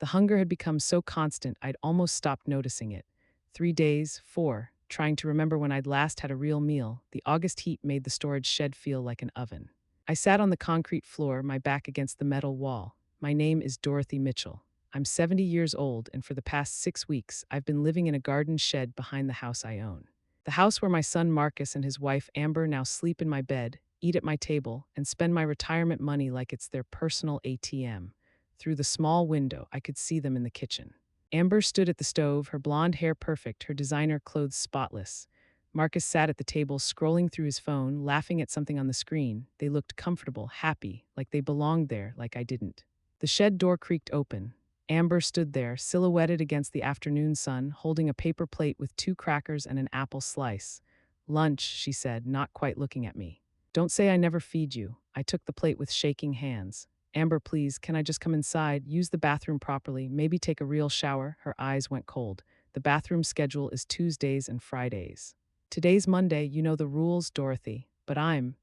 The hunger had become so constant I'd almost stopped noticing it. 3 days, 4, trying to remember when I'd last had a real meal, the August heat made the storage shed feel like an oven. I sat on the concrete floor, my back against the metal wall. My name is Dorothy Mitchell. I'm 70 years old, and for the past 6 weeks, I've been living in a garden shed behind the house I own. The house where my son Marcus and his wife Amber now sleep in my bed, eat at my table, and spend my retirement money like it's their personal ATM. Through the small window, I could see them in the kitchen. Amber stood at the stove, her blonde hair perfect, her designer clothes spotless. Marcus sat at the table, scrolling through his phone, laughing at something on the screen. They looked comfortable, happy, like they belonged there, like I didn't. The shed door creaked open. Amber stood there, silhouetted against the afternoon sun, holding a paper plate with 2 crackers and an apple slice. "Lunch," she said, not quite looking at me. "Don't say I never feed you." I took the plate with shaking hands. "Amber, please, can I just come inside, use the bathroom properly, maybe take a real shower?" Her eyes went cold. "The bathroom schedule is Tuesdays and Fridays." "Today's Monday, you know the rules, Dorothy." "But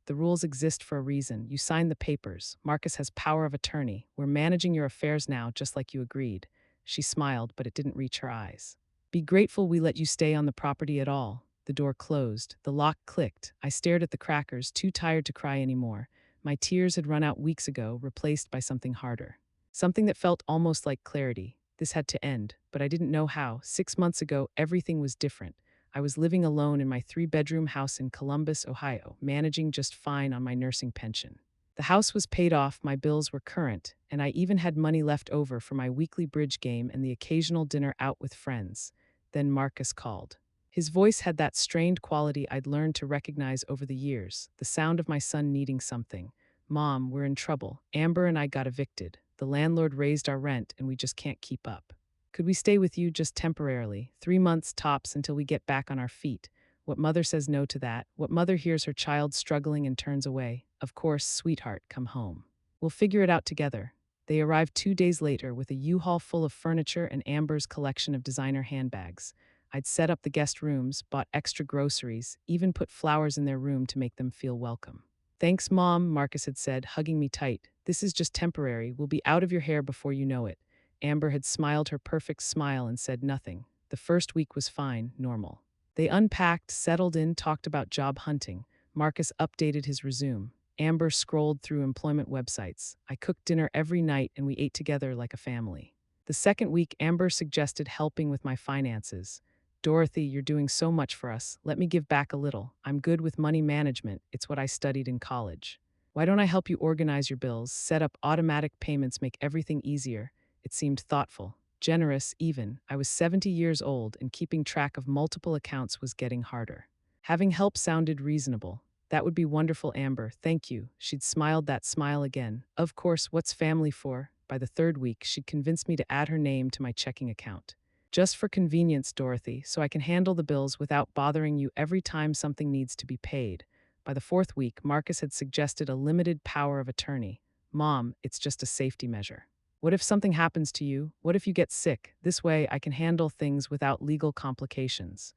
the rules exist for a reason. You signed the papers. Marcus has power of attorney. We're managing your affairs now, just like you agreed." She smiled, but it didn't reach her eyes. "Be grateful we let you stay on the property at all." The door closed. The lock clicked. I stared at the crackers, too tired to cry anymore. My tears had run out weeks ago, replaced by something harder. Something that felt almost like clarity. This had to end, but I didn't know how. 6 months ago, everything was different. I was living alone in my 3-bedroom house in Columbus, Ohio, managing just fine on my nursing pension. The house was paid off, my bills were current, and I even had money left over for my weekly bridge game and the occasional dinner out with friends. Then Marcus called. His voice had that strained quality I'd learned to recognize over the years, the sound of my son needing something. "Mom, we're in trouble. Amber and I got evicted. The landlord raised our rent and we just can't keep up. Could we stay with you just temporarily, 3 months tops until we get back on our feet?" What mother says no to that? What mother hears her child struggling and turns away? Of course, sweetheart, come home. We'll figure it out together. They arrived 2 days later with a U-Haul full of furniture and Amber's collection of designer handbags. I'd set up the guest rooms, bought extra groceries, even put flowers in their room to make them feel welcome. "Thanks, Mom," Marcus had said, hugging me tight. "This is just temporary. We'll be out of your hair before you know it." Amber had smiled her perfect smile and said nothing. The first week was fine, normal. They unpacked, settled in, talked about job hunting. Marcus updated his resume. Amber scrolled through employment websites. I cooked dinner every night and we ate together like a family. The second week, Amber suggested helping with my finances. "Dorothy, you're doing so much for us. Let me give back a little. I'm good with money management. It's what I studied in college. Why don't I help you organize your bills, set up automatic payments, make everything easier?" It seemed thoughtful, generous even. I was 70 years old and keeping track of multiple accounts was getting harder. Having help sounded reasonable. "That would be wonderful, Amber. Thank you." She'd smiled that smile again. "Of course, what's family for?" By the third week, she'd convinced me to add her name to my checking account. "Just for convenience, Dorothy, so I can handle the bills without bothering you every time something needs to be paid." By the fourth week, Marcus had suggested a limited power of attorney. "Mom, it's just a safety measure. What if something happens to you? What if you get sick? This way, I can handle things without legal complications."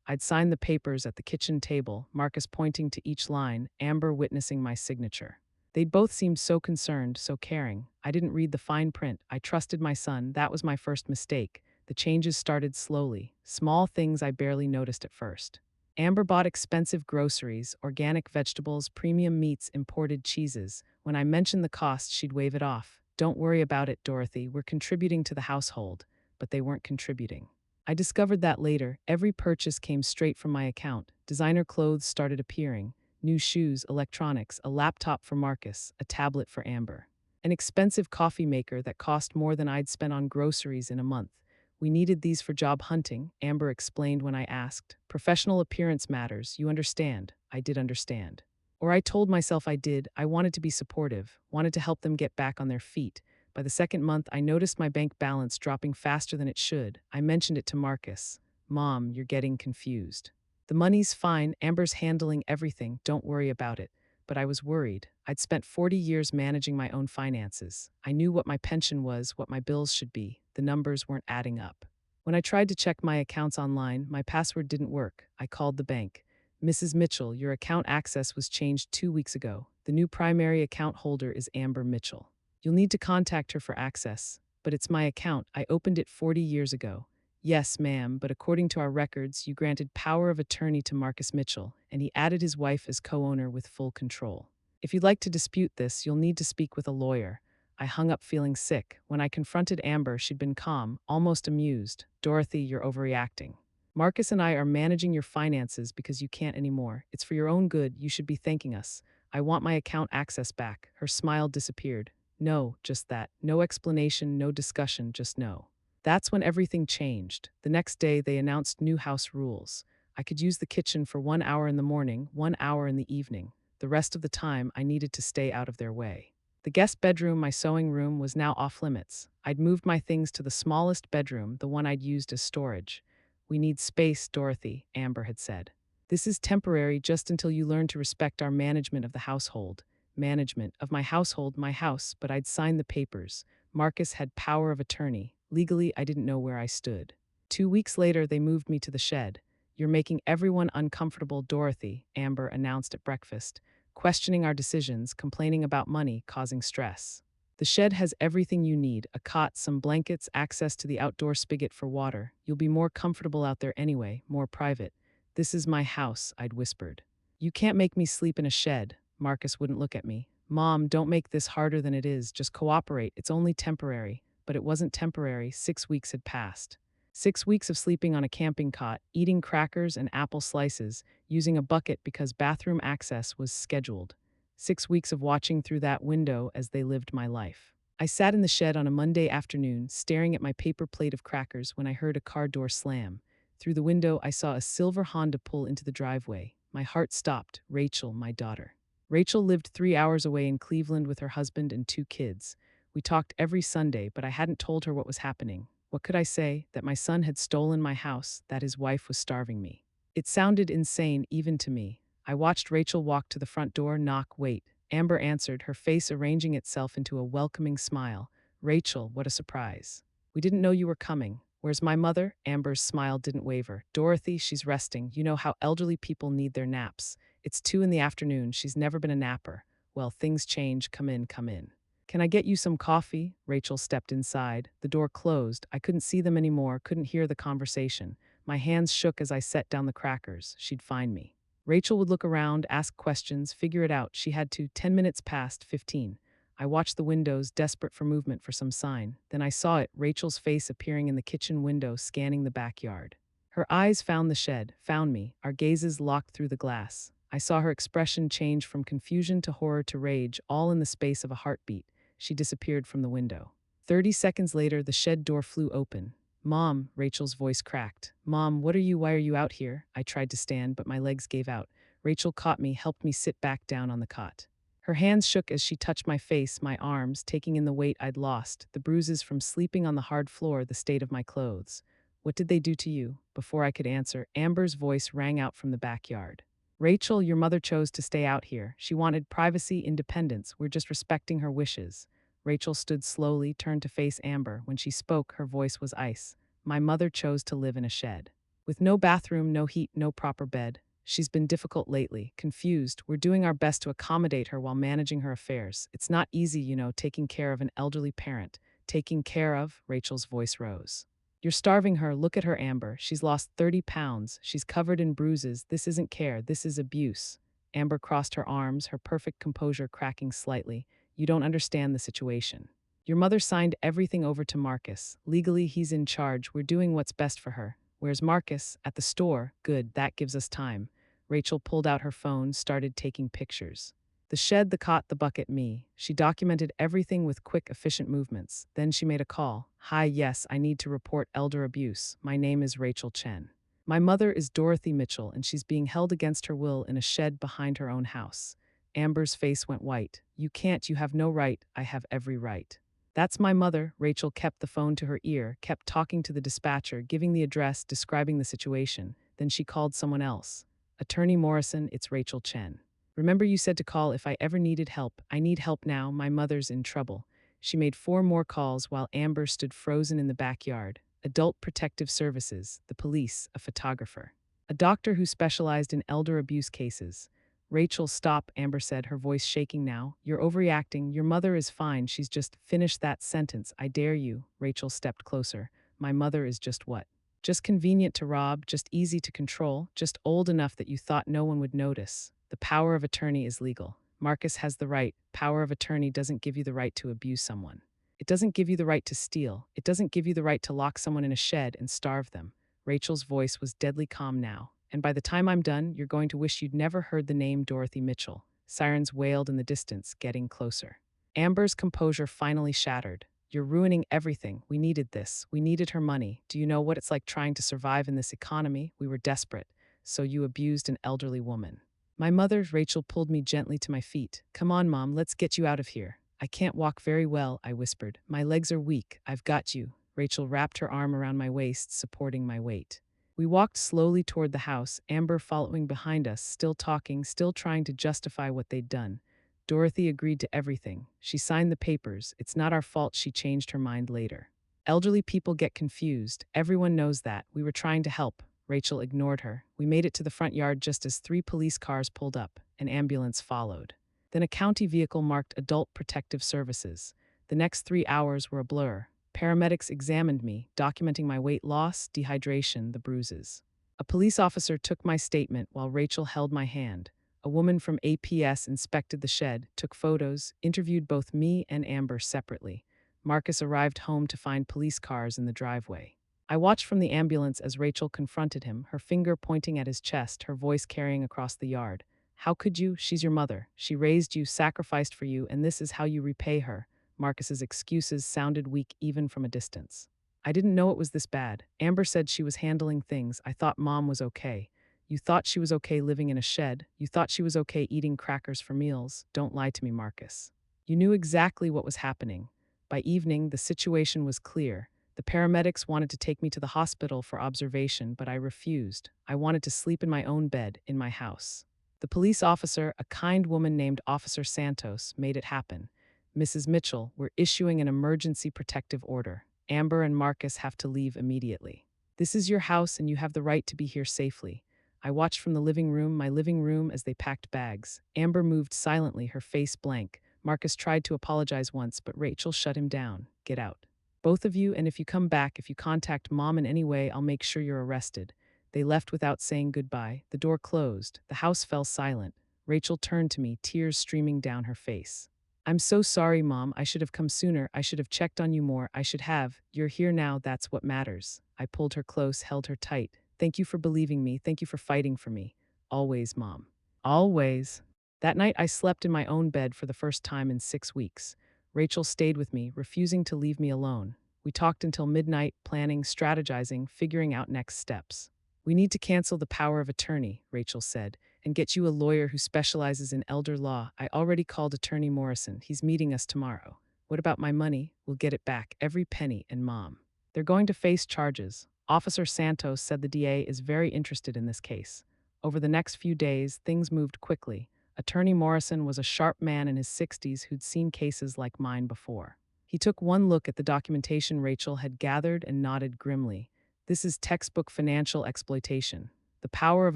I'd signed the papers at the kitchen table, Marcus pointing to each line, Amber witnessing my signature. They'd both seemed so concerned, so caring. I didn't read the fine print. I trusted my son. That was my first mistake. The changes started slowly, small things I barely noticed at first. Amber bought expensive groceries, organic vegetables, premium meats, imported cheeses. When I mentioned the cost, she'd wave it off. "Don't worry about it, Dorothy. We're contributing to the household." But they weren't contributing. I discovered that later. Every purchase came straight from my account. Designer clothes started appearing. New shoes, electronics, a laptop for Marcus, a tablet for Amber. An expensive coffee maker that cost more than I'd spent on groceries in a month. "We needed these for job hunting," Amber explained when I asked. "Professional appearance matters, you understand." I did understand. Or I told myself I did. I wanted to be supportive, wanted to help them get back on their feet. By the second month, I noticed my bank balance dropping faster than it should. I mentioned it to Marcus. "Mom, you're getting confused. The money's fine, Amber's handling everything, don't worry about it." But I was worried. I'd spent 40 years managing my own finances. I knew what my pension was, what my bills should be. The numbers weren't adding up. When I tried to check my accounts online, my password didn't work. I called the bank. "Mrs. Mitchell, your account access was changed 2 weeks ago. The new primary account holder is Amber Mitchell. You'll need to contact her for access." But it's my account. I opened it 40 years ago. Yes, ma'am, but according to our records, you granted power of attorney to Marcus Mitchell, and he added his wife as co-owner with full control. If you'd like to dispute this, you'll need to speak with a lawyer. I hung up feeling sick. When I confronted Amber, she'd been calm, almost amused. Dorothy, you're overreacting. Marcus and I are managing your finances because you can't anymore. It's for your own good. You should be thanking us. I want my account access back. Her smile disappeared. No, just that. No explanation, no discussion, just no. That's when everything changed. The next day, they announced new house rules. I could use the kitchen for 1 hour in the morning, 1 hour in the evening. The rest of the time, I needed to stay out of their way. The guest bedroom, my sewing room, was now off limits. I'd moved my things to the smallest bedroom, the one I'd used as storage. We need space, Dorothy, Amber had said. This is temporary just until you learn to respect our management of the household. Management of my household, my house, but I'd signed the papers. Marcus had power of attorney. Legally, I didn't know where I stood. 2 weeks later, they moved me to the shed. You're making everyone uncomfortable, Dorothy, Amber announced at breakfast, questioning our decisions, complaining about money, causing stress. The shed has everything you need, a cot, some blankets, access to the outdoor spigot for water. You'll be more comfortable out there anyway, more private. This is my house, I'd whispered. You can't make me sleep in a shed. Marcus wouldn't look at me. Mom, don't make this harder than it is. Just cooperate. It's only temporary. But it wasn't temporary. 6 weeks had passed. 6 weeks of sleeping on a camping cot, eating crackers and apple slices, using a bucket because bathroom access was scheduled. 6 weeks of watching through that window as they lived my life. I sat in the shed on a Monday afternoon, staring at my paper plate of crackers when I heard a car door slam. Through the window, I saw a silver Honda pull into the driveway. My heart stopped. Rachel, my daughter. Rachel lived 3 hours away in Cleveland with her husband and 2 kids. We talked every Sunday, but I hadn't told her what was happening. What could I say? That my son had stolen my house, that his wife was starving me. It sounded insane even to me. I watched Rachel walk to the front door, knock, wait. Amber answered, her face arranging itself into a welcoming smile. Rachel, what a surprise. We didn't know you were coming. Where's my mother? Amber's smile didn't waver. Dorothy, she's resting. You know how elderly people need their naps. It's 2 in the afternoon. She's never been a napper. Well, things change. Come in, come in. Can I get you some coffee? Rachel stepped inside. The door closed. I couldn't see them anymore, couldn't hear the conversation. My hands shook as I set down the crackers. She'd find me. Rachel would look around, ask questions, figure it out. She had to. 10 minutes past 15. I watched the windows, desperate for movement, for some sign. Then I saw it, Rachel's face appearing in the kitchen window, scanning the backyard. Her eyes found the shed, found me, our gazes locked through the glass. I saw her expression change from confusion to horror to rage, all in the space of a heartbeat. She disappeared from the window. 30 seconds later, the shed door flew open. Mom, Rachel's voice cracked. Mom, why are you out here? I tried to stand, but my legs gave out. Rachel caught me, helped me sit back down on the cot. Her hands shook as she touched my face, my arms, taking in the weight I'd lost, the bruises from sleeping on the hard floor, the state of my clothes. What did they do to you? Before I could answer, Amber's voice rang out from the backyard. Rachel, your mother chose to stay out here. She wanted privacy, independence. We're just respecting her wishes. Rachel stood slowly, turned to face Amber. When she spoke, her voice was ice. My mother chose to live in a shed. With no bathroom, no heat, no proper bed. She's been difficult lately, confused. We're doing our best to accommodate her while managing her affairs. It's not easy, taking care of an elderly parent. Taking care of, Rachel's voice rose. You're starving her. Look at her, Amber. She's lost 30 pounds. She's covered in bruises. This isn't care. This is abuse. Amber crossed her arms, her perfect composure cracking slightly. You don't understand the situation. Your mother signed everything over to Marcus. Legally, he's in charge. We're doing what's best for her. Where's Marcus? At the store. Good, that gives us time. Rachel pulled out her phone, started taking pictures. The shed, the cot, the bucket, me. She documented everything with quick, efficient movements. Then she made a call. Hi, yes, I need to report elder abuse. My name is Rachel Chen. My mother is Dorothy Mitchell, and she's being held against her will in a shed behind her own house. Amber's face went white. You can't, you have no right. I have every right. That's my mother. Rachel kept the phone to her ear, kept talking to the dispatcher, giving the address, describing the situation. Then she called someone else. Attorney Morrison, it's Rachel Chen. Remember you said to call if I ever needed help. I need help now. My mother's in trouble. She made 4 more calls while Amber stood frozen in the backyard. Adult Protective Services, the police, a photographer. A doctor who specialized in elder abuse cases. Rachel, stop, Amber said, her voice shaking now. You're overreacting. Your mother is fine. She's just finished that sentence. I dare you. Rachel stepped closer. My mother is just what? Just convenient to rob, just easy to control, just old enough that you thought no one would notice. The power of attorney is legal. Marcus has the right. Power of attorney doesn't give you the right to abuse someone. It doesn't give you the right to steal. It doesn't give you the right to lock someone in a shed and starve them. Rachel's voice was deadly calm now. And by the time I'm done, you're going to wish you'd never heard the name Dorothy Mitchell. Sirens wailed in the distance, getting closer. Amber's composure finally shattered. You're ruining everything. We needed this. We needed her money. Do you know what it's like trying to survive in this economy? We were desperate. So you abused an elderly woman. My mother, Rachel, pulled me gently to my feet. Come on, Mom, let's get you out of here. I can't walk very well, I whispered. My legs are weak. I've got you. Rachel wrapped her arm around my waist, supporting my weight. We walked slowly toward the house, Amber following behind us, still talking, still trying to justify what they'd done. Dorothy agreed to everything. She signed the papers. It's not our fault she changed her mind later. Elderly people get confused. Everyone knows that. We were trying to help. Rachel ignored her. We made it to the front yard just as 3 police cars pulled up. An ambulance followed. Then a county vehicle marked Adult Protective Services. The next 3 hours were a blur. Paramedics examined me, documenting my weight loss, dehydration, the bruises. A police officer took my statement while Rachel held my hand. A woman from APS inspected the shed, took photos, interviewed both me and Amber separately. Marcus arrived home to find police cars in the driveway. I watched from the ambulance as Rachel confronted him, her finger pointing at his chest, her voice carrying across the yard. How could you? She's your mother. She raised you, sacrificed for you, and this is how you repay her. Marcus's excuses sounded weak even from a distance. I didn't know it was this bad. Amber said she was handling things. I thought Mom was okay. You thought she was okay living in a shed. You thought she was okay eating crackers for meals. Don't lie to me, Marcus. You knew exactly what was happening. By evening, the situation was clear. The paramedics wanted to take me to the hospital for observation, but I refused. I wanted to sleep in my own bed, in my house. The police officer, a kind woman named Officer Santos, made it happen. Mrs. Mitchell, we're issuing an emergency protective order. Amber and Marcus have to leave immediately. This is your house and you have the right to be here safely. I watched from the my living room, as they packed bags. Amber moved silently, her face blank. Marcus tried to apologize once, but Rachel shut him down. Get out. Both of you, and if you come back, if you contact Mom in any way, I'll make sure you're arrested. They left without saying goodbye. The door closed. The house fell silent. Rachel turned to me, tears streaming down her face. I'm so sorry, Mom. I should have come sooner. I should have checked on you more. I should have. You're here now. That's what matters. I pulled her close, held her tight. Thank you for believing me. Thank you for fighting for me. Always, Mom. Always. That night, I slept in my own bed for the first time in 6 weeks. Rachel stayed with me, refusing to leave me alone. We talked until midnight, planning, strategizing, figuring out next steps. We need to cancel the power of attorney, Rachel said, and get you a lawyer who specializes in elder law. I already called Attorney Morrison. He's meeting us tomorrow. What about my money? We'll get it back, every penny, and Mom. They're going to face charges. Officer Santos said the DA is very interested in this case. Over the next few days, things moved quickly. Attorney Morrison was a sharp man in his 60s who'd seen cases like mine before. He took one look at the documentation Rachel had gathered and nodded grimly. This is textbook financial exploitation. The power of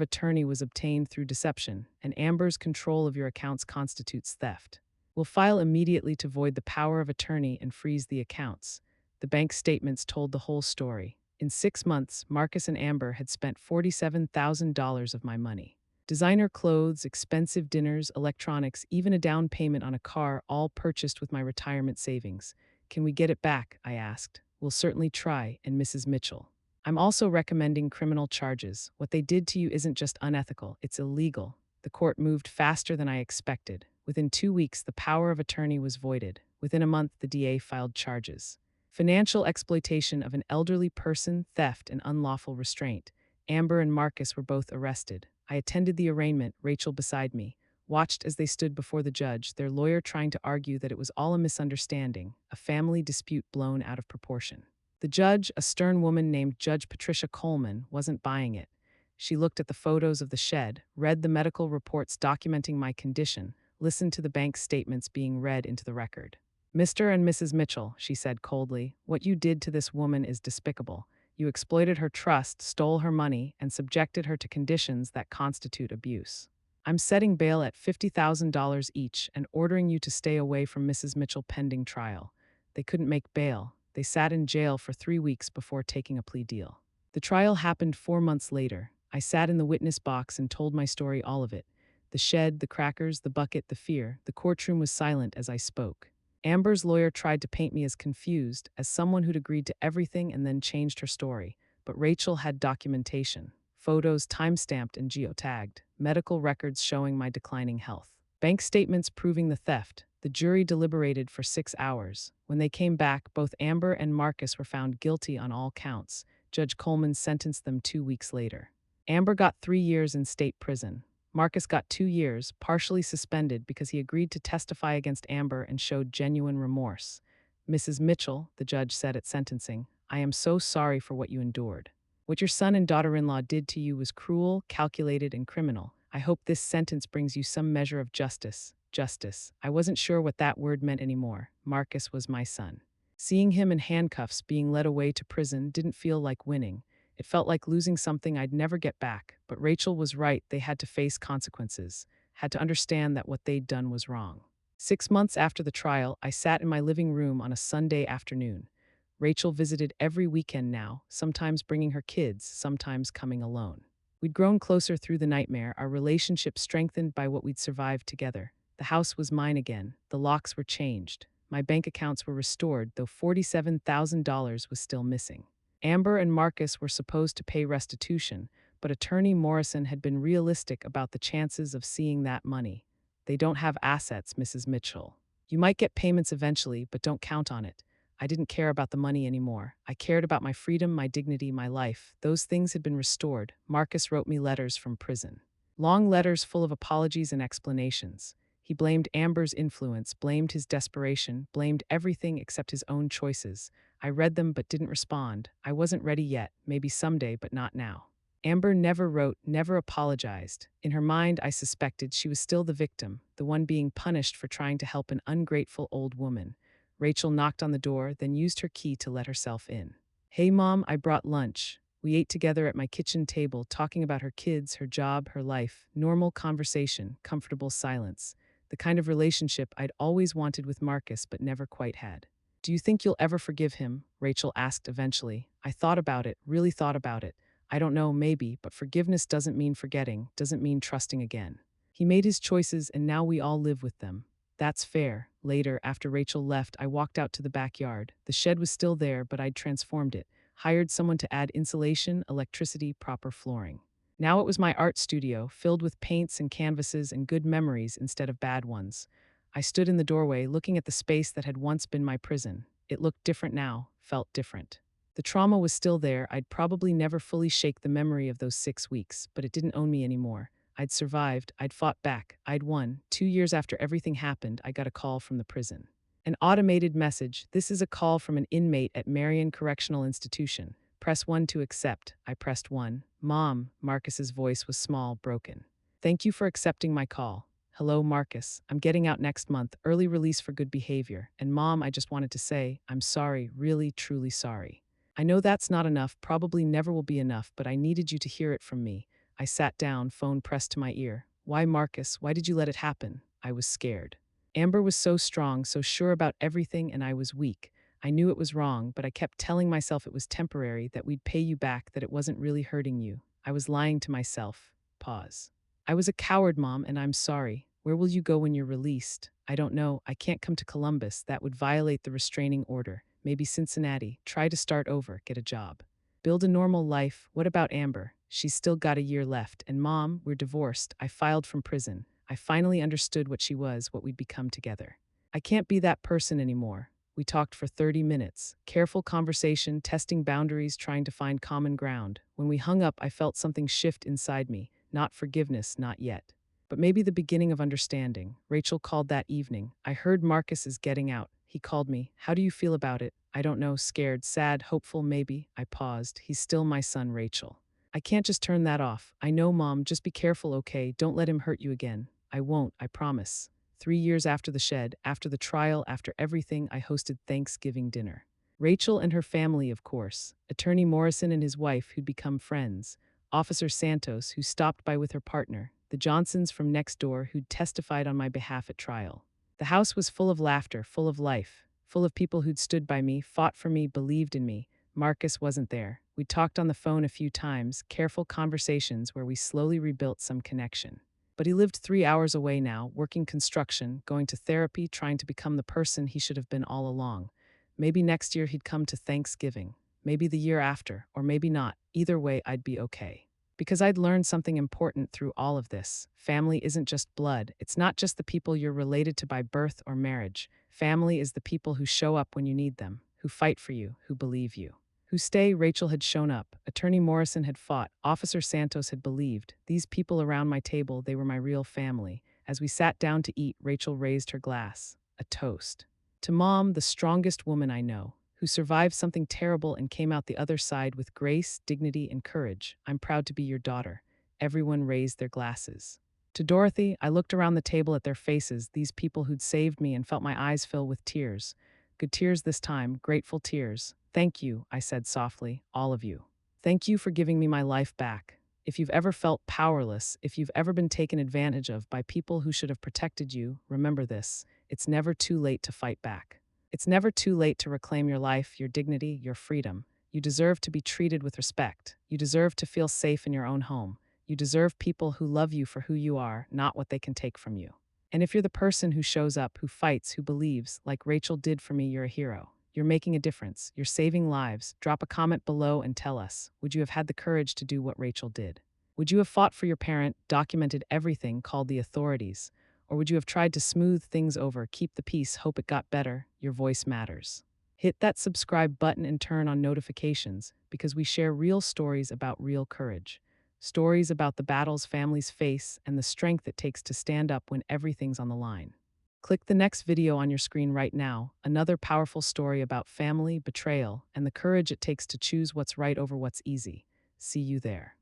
attorney was obtained through deception, and Amber's control of your accounts constitutes theft. We'll file immediately to void the power of attorney and freeze the accounts. The bank statements told the whole story. In 6 months, Marcus and Amber had spent $47,000 of my money. Designer clothes, expensive dinners, electronics, even a down payment on a car, all purchased with my retirement savings. Can we get it back? I asked. We'll certainly try, and Mrs. Mitchell. I'm also recommending criminal charges. What they did to you isn't just unethical, it's illegal. The court moved faster than I expected. Within 2 weeks, the power of attorney was voided. Within a month, the DA filed charges. Financial exploitation of an elderly person, theft, and unlawful restraint. Amber and Marcus were both arrested. I attended the arraignment, Rachel beside me, watched as they stood before the judge, their lawyer trying to argue that it was all a misunderstanding, a family dispute blown out of proportion. The judge, a stern woman named Judge Patricia Coleman, wasn't buying it. She looked at the photos of the shed, read the medical reports documenting my condition, listened to the bank statements being read into the record. Mr. and Mrs. Mitchell, she said coldly, what you did to this woman is despicable. You exploited her trust, stole her money, and subjected her to conditions that constitute abuse. I'm setting bail at $50,000 each and ordering you to stay away from Mrs. Mitchell pending trial. They couldn't make bail. They sat in jail for 3 weeks before taking a plea deal. The trial happened 4 months later. I sat in the witness box and told my story, all of it. The shed, the crackers, the bucket, the fear. The courtroom was silent as I spoke. Amber's lawyer tried to paint me as confused, as someone who'd agreed to everything and then changed her story. But Rachel had documentation. Photos time-stamped and geotagged, medical records showing my declining health, bank statements proving the theft. The jury deliberated for 6 hours. When they came back, both Amber and Marcus were found guilty on all counts. Judge Coleman sentenced them 2 weeks later. Amber got 3 years in state prison. Marcus got 2 years, partially suspended because he agreed to testify against Amber and showed genuine remorse. Mrs. Mitchell, the judge said at sentencing, "I am so sorry for what you endured. What your son and daughter-in-law did to you was cruel, calculated, and criminal. I hope this sentence brings you some measure of justice." Justice. I wasn't sure what that word meant anymore. Marcus was my son. Seeing him in handcuffs being led away to prison didn't feel like winning. It felt like losing something I'd never get back. But Rachel was right. They had to face consequences, had to understand that what they'd done was wrong. 6 months after the trial, I sat in my living room on a Sunday afternoon. Rachel visited every weekend now, sometimes bringing her kids, sometimes coming alone. We'd grown closer through the nightmare, our relationship strengthened by what we'd survived together. The house was mine again. The locks were changed. My bank accounts were restored, though $47,000 was still missing. Amber and Marcus were supposed to pay restitution, but attorney Morrison had been realistic about the chances of seeing that money. "They don't have assets, Mrs. Mitchell. You might get payments eventually, but don't count on it." I didn't care about the money anymore. I cared about my freedom, my dignity, my life. Those things had been restored. Marcus wrote me letters from prison. Long letters full of apologies and explanations. He blamed Amber's influence, blamed his desperation, blamed everything except his own choices. I read them but didn't respond. I wasn't ready yet, maybe someday, but not now. Amber never wrote, never apologized. In her mind, I suspected she was still the victim, the one being punished for trying to help an ungrateful old woman. Rachel knocked on the door, then used her key to let herself in. "Hey, Mom, I brought lunch." We ate together at my kitchen table, talking about her kids, her job, her life. Normal conversation, comfortable silence. The kind of relationship I'd always wanted with Marcus but never quite had. "Do you think you'll ever forgive him?" Rachel asked eventually. I thought about it, really thought about it. I don't know, maybe, but forgiveness doesn't mean forgetting, doesn't mean trusting again. He made his choices and now we all live with them. That's fair. Later, after Rachel left, I walked out to the backyard. The shed was still there, but I'd transformed it, hired someone to add insulation, electricity, proper flooring. Now it was my art studio, filled with paints and canvases and good memories instead of bad ones. I stood in the doorway, looking at the space that had once been my prison. It looked different now, felt different. The trauma was still there. I'd probably never fully shake the memory of those 6 weeks, but it didn't own me anymore. I'd survived, I'd fought back, I'd won. 2 years after everything happened, I got a call from the prison. An automated message: "This is a call from an inmate at Marion Correctional Institution. Press 1 to accept." I pressed 1. "Mom," Marcus's voice was small, broken. "Thank you for accepting my call." "Hello, Marcus. I'm getting out next month, early release for good behavior. And Mom, I just wanted to say, I'm sorry, really, truly sorry. I know that's not enough, probably never will be enough, but I needed you to hear it from me." I sat down, phone pressed to my ear. "Why, Marcus? Why did you let it happen?" I was scared. Amber was so strong, so sure about everything, and I was weak. I knew it was wrong, but I kept telling myself it was temporary, that we'd pay you back, that it wasn't really hurting you. I was lying to myself. Pause. "I was a coward, Mom, and I'm sorry. Where will you go when you're released?" "I don't know. I can't come to Columbus. That would violate the restraining order. Maybe Cincinnati. Try to start over, get a job. Build a normal life. What about Amber? She's still got a year left. And Mom, we're divorced. I filed from prison. I finally understood what she was, what we'd become together. I can't be that person anymore." We talked for 30 minutes. Careful conversation, testing boundaries, trying to find common ground. When we hung up, I felt something shift inside me. Not forgiveness, not yet. But maybe the beginning of understanding. Rachel called that evening. I heard Marcus is getting out. He called me. "How do you feel about it?" "I don't know, scared, sad, hopeful, maybe." I paused. "He's still my son, Rachel. I can't just turn that off." "I know, Mom, just be careful, okay? Don't let him hurt you again." "I won't, I promise." 3 years after the shed, after the trial, after everything, I hosted Thanksgiving dinner. Rachel and her family, of course. Attorney Morrison and his wife, who'd become friends. Officer Santos, who stopped by with her partner. the Johnsons from next door who'd testified on my behalf at trial. The house was full of laughter, full of life, full of people who'd stood by me, fought for me, believed in me. Marcus wasn't there. We talked on the phone a few times, careful conversations where we slowly rebuilt some connection. But he lived 3 hours away now, working construction, going to therapy, trying to become the person he should have been all along. Maybe next year he'd come to Thanksgiving. Maybe the year after, or maybe not. Either way, I'd be okay. Because I'd learned something important through all of this. Family isn't just blood. It's not just the people you're related to by birth or marriage. Family is the people who show up when you need them, who fight for you, who believe you. Who stay. Rachel had shown up. Attorney Morrison had fought. Officer Santos had believed. These people around my table, they were my real family. As we sat down to eat, Rachel raised her glass. A toast. To Mom, the strongest woman I know, who survived something terrible and came out the other side with grace, dignity, and courage. I'm proud to be your daughter. Everyone raised their glasses. To Dorothy, I looked around the table at their faces, these people who'd saved me, and felt my eyes fill with tears. Good tears this time, grateful tears. Thank you, I said softly, all of you. Thank you for giving me my life back. If you've ever felt powerless, if you've ever been taken advantage of by people who should have protected you, remember this: it's never too late to fight back. It's never too late to reclaim your life, your dignity, your freedom. You deserve to be treated with respect. You deserve to feel safe in your own home. You deserve people who love you for who you are, not what they can take from you. And if you're the person who shows up, who fights, who believes, like Rachel did for me, you're a hero. You're making a difference. You're saving lives. Drop a comment below and tell us, would you have had the courage to do what Rachel did? Would you have fought for your parent, documented everything, called the authorities? Or would you have tried to smooth things over, keep the peace, hope it got better? Your voice matters. Hit that subscribe button and turn on notifications, because we share real stories about real courage. Stories about the battles families face and the strength it takes to stand up when everything's on the line. Click the next video on your screen right now, another powerful story about family, betrayal, and the courage it takes to choose what's right over what's easy. See you there.